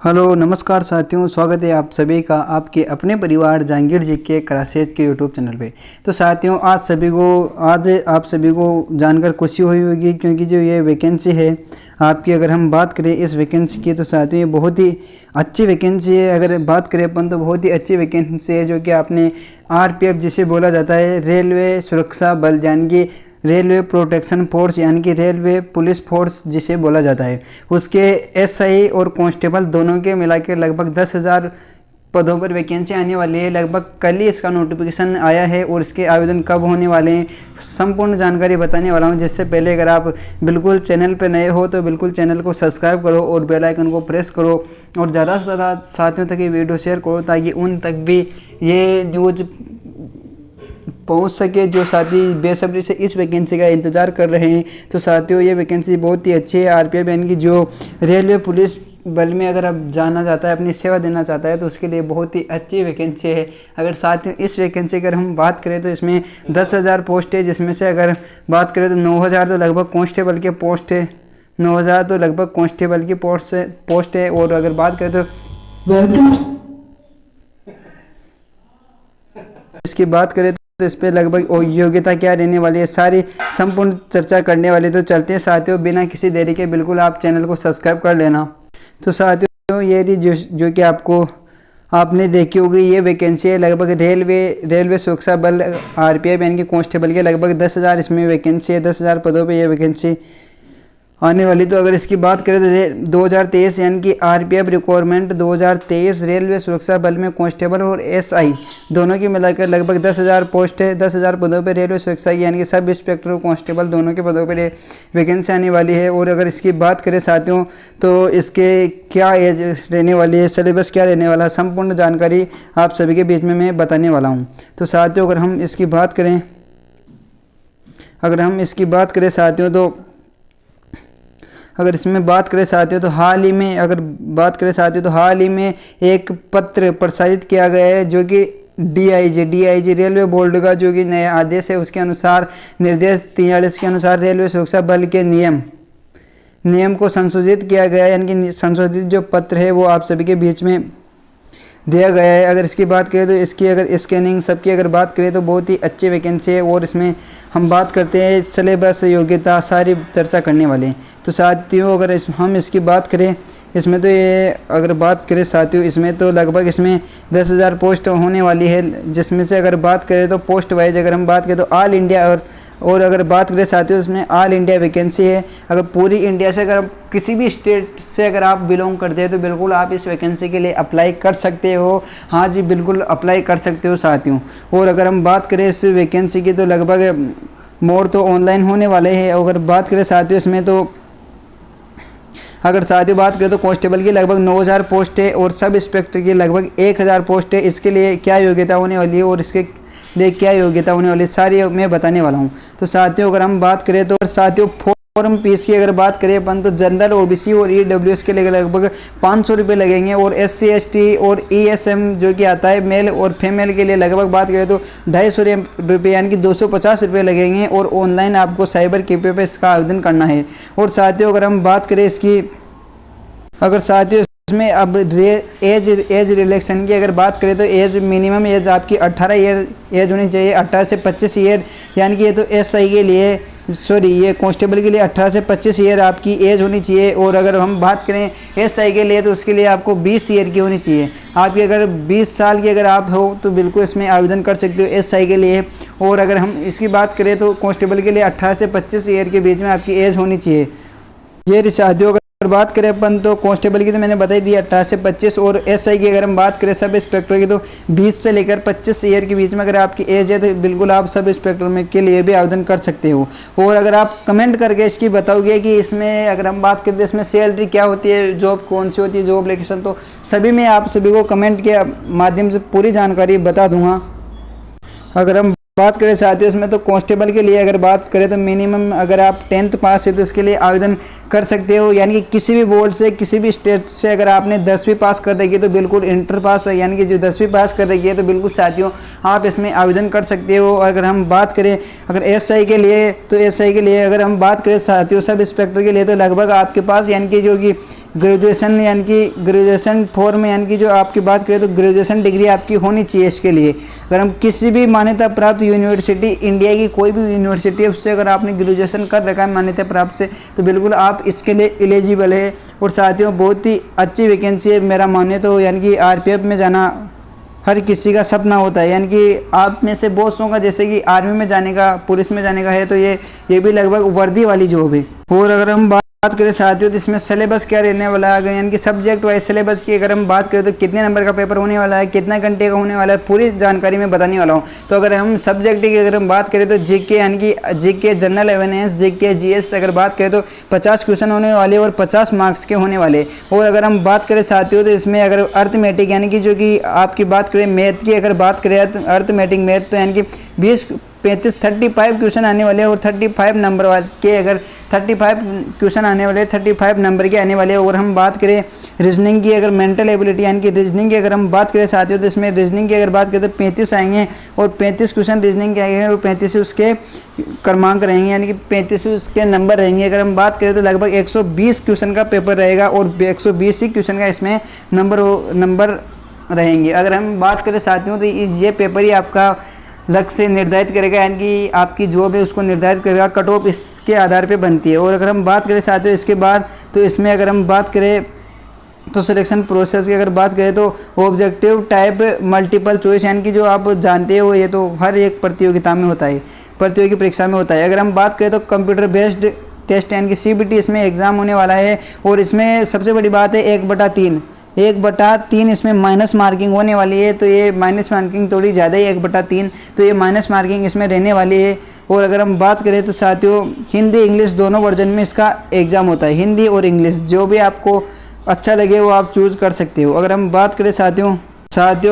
Hello नमस्कार साथियों, स्वागत है आप सभी का आपके अपने परिवार जहांगीर जी के क्लासेज के यूट्यूब चैनल पे। तो साथियों आज आप सभी को जानकर खुशी हुई होगी, क्योंकि जो ये वैकेंसी है आपकी, अगर हम बात करें इस वैकेंसी की, तो साथियों ये बहुत ही अच्छी वैकेंसी है। अगर बात करें अपन तो बहुत ही अच्छी वैकेंसी है, जो कि आपने आरपीएफ जिसे बोला जाता है, रेलवे सुरक्षा बल, यानी कि रेलवे प्रोटेक्शन फोर्स, यानी कि रेलवे पुलिस फोर्स जिसे बोला जाता है, उसके एसआई और कांस्टेबल दोनों के मिला के लगभग 10,000 पदों पर वैकेंसी आने वाली है। लगभग कल ही इसका नोटिफिकेशन आया है और इसके आवेदन कब होने वाले हैं संपूर्ण जानकारी बताने वाला हूं। जिससे पहले अगर आप बिल्कुल चैनल पर नए हो तो बिल्कुल चैनल को सब्सक्राइब करो और बेल आइकन को प्रेस करो और ज़्यादा से ज़्यादा साथियों तक ये वीडियो शेयर करो, ताकि उन तक भी ये न्यूज़ पहुंच सके जो साथी बेसब्री से इस वैकेंसी का इंतज़ार कर रहे हैं। तो साथियों ये वैकेंसी बहुत ही अच्छी है। आरपीएफ यानी कि जो रेलवे पुलिस बल में अगर आप जाना चाहता है, अपनी सेवा देना चाहता है, तो उसके लिए बहुत ही अच्छी वैकेंसी है। अगर साथियों इस वैकेंसी अगर हम बात करें तो इसमें 10,000 पोस्ट है, जिसमें से अगर बात करें तो 9,000 तो लगभग कांस्टेबल के पोस्ट है, 9,000 तो लगभग कांस्टेबल की पोस्ट है। और अगर बात करें तो इसकी बात करें तो इस पर लगभग योग्यता क्या रहने वाली है, सारी संपूर्ण चर्चा करने वाली। तो चलते हैं साथियों बिना किसी देरी के, बिल्कुल आप चैनल को सब्सक्राइब कर लेना। तो साथियों ये जो कि आपने देखी होगी ये वैकेंसी है, लगभग रेलवे सुरक्षा बल आरपीएफ यानी कि कांस्टेबल के लगभग 10,000 इसमें वैकेंसी है। 10,000 पदों पे ये वैकेंसी आने वाली। तो अगर इसकी बात करें तो 2023 यानी कि आरपीएफ रिक्वायरमेंट 2023 रेलवे सुरक्षा बल में कांस्टेबल और एसआई दोनों की मिलाकर लगभग 10,000 पोस्ट है। 10,000 पदों पर रेलवे सुरक्षा यानी कि सब इंस्पेक्टर और कांस्टेबल दोनों के पदों पर वैकेंसी आने वाली है। और अगर इसकी बात करें साथियों तो इसके क्या एज रहने वाली है, सिलेबस क्या रहने वाला है, संपूर्ण जानकारी आप सभी के बीच में मैं बताने वाला हूँ। तो साथियों अगर हम इसकी बात करें साथियों तो अगर इसमें बात करें साथियों तो हाल ही में एक पत्र प्रसारित किया गया है, जो कि डीआईजी रेलवे बोर्ड का जो कि नया आदेश है, उसके अनुसार निर्देश 43 के अनुसार रेलवे सुरक्षा बल के नियम को संशोधित किया गया है। यानी कि संशोधित जो पत्र है वो आप सभी के बीच में दिया गया है। अगर इसकी बात करें तो इसकी अगर स्कैनिंग सबकी अगर बात करें तो बहुत ही अच्छी वैकेंसी है। और इसमें हम बात करते हैं सिलेबस, योग्यता, सारी चर्चा करने वाले हैं। तो साथियों अगर हम इसकी बात करें, इसमें तो ये अगर बात करें साथियों इसमें तो लगभग इसमें 10,000 पोस्ट होने वाली है। जिसमें से अगर बात करें तो पोस्ट वाइज अगर हम बात करें तो ऑल इंडिया और अगर बात करें साथियों इसमें ऑल इंडिया वैकेंसी है। अगर पूरी इंडिया से अगर किसी भी स्टेट से अगर आप बिलोंग करते हैं तो बिल्कुल आप इस वैकेंसी के लिए अप्लाई कर सकते हो। हाँ जी बिल्कुल अप्लाई कर सकते हो साथियों। और अगर हम बात करें इस वैकेंसी की तो लगभग मोड तो ऑनलाइन होने वाले हैं। अगर बात करें साथियों इसमें तो बात करें तो कांस्टेबल की लगभग 9,000 पोस्ट है और सब इंस्पेक्टर की लगभग 1,000 पोस्ट है। इसके लिए क्या योग्यता होने वाली है और इसके लिए क्या योग्यता होने वाली है सारी मैं बताने वाला हूं। तो साथियों अगर हम बात करें तो साथियों फॉर्म फीस की अगर बात करें अपन तो जनरल, ओबीसी और ईडब्ल्यूएस के लिए लगभग 500 रुपये लगेंगे। और एससी, एसटी और ईएसएम जो कि आता है मेल और फीमेल के लिए लगभग बात करें तो 250 रुपये यानी कि 250 रुपये लगेंगे। और ऑनलाइन आपको साइबर कैफे पे इसका आवेदन करना है। और साथियों अगर हम बात करें इसमें अब एज रिलेक्शन की अगर बात करें तो एज मिनिमम एज आपकी 18 ईयर एज होनी चाहिए, 18 से 25 ईयर। यानी कि ये तो एसआई के लिए ये कांस्टेबल के लिए 18 से 25 ईयर आपकी एज होनी चाहिए। और अगर हम बात करें एसआई के लिए तो उसके लिए आपको 20 ईयर की होनी चाहिए। आपकी अगर 20 साल की अगर आप हो तो बिल्कुल इसमें आवेदन कर सकते हो एसआई के लिए। और अगर हम इसकी बात करें तो कांस्टेबल के लिए 18 से 25 ईयर के बीच में आपकी एज होनी चाहिए। ये साथियों अगर बात करें अपन तो कांस्टेबल की तो मैंने बता ही दी 18 से 25। और एसआई की अगर हम बात करें सब इंस्पेक्टर की तो 20 से लेकर 25 ईयर के बीच में अगर आपकी एज है तो बिल्कुल आप सब इंस्पेक्टर में के लिए भी आवेदन कर सकते हो। और अगर आप कमेंट करके इसकी बताओगे कि इसमें अगर हम बात करें तो इसमें सैलरी क्या होती है, जॉब कौन सी होती है, जॉब लोकेशन, तो सभी मैं आप सभी को कमेंट के माध्यम से पूरी जानकारी बता दूंगा। अगर हम बात करें साथियों इसमें तो कांस्टेबल के लिए अगर बात करें तो मिनिमम अगर आप 10th पास है तो इसके लिए आवेदन कर सकते हो। यानी कि किसी भी बोर्ड से, किसी भी स्टेट से अगर आपने 10वीं पास कर रखी है तो बिल्कुल इंटर पास है, यानी कि जो 10वीं पास कर रखी है तो बिल्कुल साथियों आप इसमें आवेदन कर सकते हो। अगर हम बात करें अगर एसआई के लिए तो एसआई के लिए अगर हम बात करें साथियों सब इंस्पेक्टर के लिए तो लगभग आपके पास यानी कि जो कि ग्रेजुएशन यानी कि ग्रेजुएशन फॉर में यानी कि जो आपकी बात करें तो ग्रेजुएशन डिग्री आपकी होनी चाहिए इसके लिए। अगर हम किसी भी मान्यता प्राप्त यूनिवर्सिटी, इंडिया की कोई भी यूनिवर्सिटी है, उससे अगर आपने ग्रेजुएशन कर रखा है मान्यता प्राप्त से, तो बिल्कुल आप इसके लिए एलिजिबल है। और साथियों बहुत ही अच्छी वैकेंसी है मेरा माने तो, यानी कि आरपीएफ में जाना हर किसी का सपना होता है। यानी कि आप में से बहुत सौ का जैसे कि आर्मी में जाने का, पुलिस में जाने का है, तो ये भी लगभग वर्दी वाली जॉब है। और अगर हम बात करें साथियों तो इसमें सिलेबस क्या रहने वाला है, यानी कि सब्जेक्ट वाइज सिलेबस की अगर हम बात करें तो कितने नंबर का पेपर होने वाला है, कितना घंटे का होने वाला है, पूरी जानकारी मैं बताने वाला हूँ। तो अगर हम सब्जेक्ट की अगर हम बात करें तो जीके यानी कि GK general awareness, GK GS अगर बात करें तो 50 क्वेश्चन होने वाले और 50 मार्क्स के होने वाले। और अगर हम बात करें साथियों तो इसमें अगर अर्थमेटिक यानी कि जो कि आपकी बात करें मैथ की अगर बात करें अर्थमेटिक मैथ, तो यानी कि 35 क्वेश्चन आने वाले हैं। और 35 नंबर के अगर 35 क्वेश्चन आने वाले, 35 नंबर के आने वाले। और हम बात करें रीजनिंग की, अगर मेंटल एबिलिटी यानी कि रीजनिंग की अगर हम बात करें साथियों तो इसमें रीजनिंग की अगर बात करें तो 35 आएंगे और 35 क्वेश्चन रीजनिंग के आएंगे और 35 उसके क्रमांक रहेंगे, यानी कि 35 उसके नंबर रहेंगे। अगर हम बात करें तो लगभग 120 क्वेश्चन का पेपर रहेगा और 120 ही क्वेश्चन का इसमें नंबर रहेंगे। अगर हम बात करें साथियों तो ये पेपर ही आपका लक्ष्य निर्धारित करेगा, यानी कि आपकी जॉब है उसको निर्धारित करेगा। कट ऑफ इसके आधार पे बनती है। और अगर हम बात करें साथियों इसके बाद तो इसमें अगर हम बात करें तो सिलेक्शन प्रोसेस की अगर बात करें तो ऑब्जेक्टिव टाइप मल्टीपल चॉइस, यानी कि जो आप जानते हो ये तो हर एक प्रतियोगिता में होता है, प्रतियोगी परीक्षा में होता है। अगर हम बात करें तो कंप्यूटर बेस्ड टेस्ट यानी कि CBT इसमें एग्ज़ाम होने वाला है। और इसमें सबसे बड़ी बात है 1/3 इसमें माइनस मार्किंग होने वाली है। तो ये माइनस मार्किंग थोड़ी ज़्यादा ही 1/3, तो ये माइनस मार्किंग इसमें रहने वाली है। और अगर हम बात करें तो साथियों हिंदी इंग्लिश दोनों वर्जन में इसका एग्ज़ाम होता है, हिंदी और इंग्लिश, जो भी आपको अच्छा लगे वो आप चूज़ कर सकते हो। अगर हम बात करें साथियों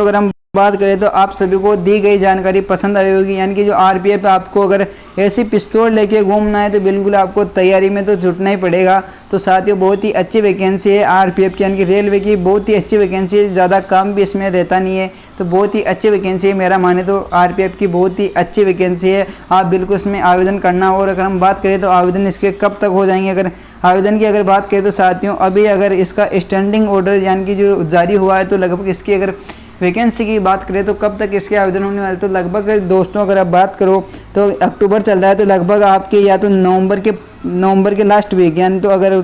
अगर हम बात करें तो आप सभी को दी गई जानकारी पसंद आई होगी, यानी कि जो आरपीएफ आपको अगर ऐसी पिस्तौल लेके घूमना है तो बिल्कुल आपको तैयारी में तो जुटना ही पड़ेगा। तो साथियों बहुत ही अच्छी वैकेंसी है आरपीएफ की, यानी कि रेलवे की बहुत ही अच्छी वैकेंसी है, ज़्यादा काम भी इसमें रहता नहीं है। तो बहुत ही अच्छी वैकेंसी है, मेरा माने तो आरपीएफ की बहुत ही अच्छी वैकेंसी है, आप बिल्कुल इसमें आवेदन करना। और अगर हम बात करें तो आवेदन इसके कब तक हो जाएंगे, अगर आवेदन की अगर बात करें तो साथियों अभी अगर इसका स्टैंडिंग ऑर्डर यानी कि जो जारी हुआ है तो लगभग इसकी अगर वैकेंसी की बात करें तो कब तक इसके आवेदन होने वाले, तो लगभग दोस्तों अगर आप बात करो तो अक्टूबर चल रहा है, तो लगभग आपके या तो नवंबर के लास्ट वीक, यानी तो अगर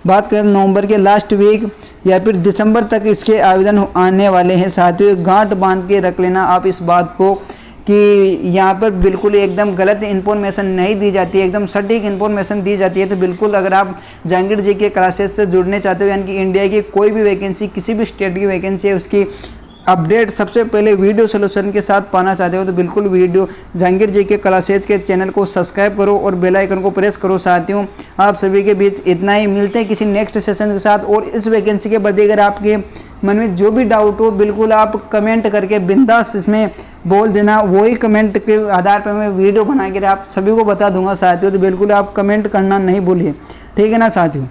बात करें नवंबर के लास्ट वीक या फिर दिसंबर तक इसके आवेदन आने वाले हैं। साथियों गांठ बांध के रख लेना आप इस बात को कि यहाँ पर बिल्कुल एकदम गलत इन्फॉर्मेशन नहीं दी जाती है, एकदम सटीक इन्फॉर्मेशन दी जाती है। तो बिल्कुल अगर आप जहांगीर जी के क्लासेस से जुड़ने चाहते हो, यानी कि इंडिया की कोई भी वैकेंसी, किसी भी स्टेट की वैकेंसी है उसकी अपडेट सबसे पहले वीडियो सोल्यूशन के साथ पाना चाहते हो, तो बिल्कुल वीडियो जहांगीर जी के क्लासेज के चैनल को सब्सक्राइब करो और बेल आइकन को प्रेस करो। साथियों आप सभी के बीच इतना ही, मिलते हैं किसी नेक्स्ट सेशन के साथ। और इस वैकेंसी के प्रति अगर आपके मन में जो भी डाउट हो बिल्कुल आप कमेंट करके बिंदास इसमें बोल देना, वही कमेंट के आधार पर मैं वीडियो बना के आप सभी को बता दूंगा साथियों। तो बिल्कुल आप कमेंट करना नहीं भूलिए, ठीक है ना साथियों।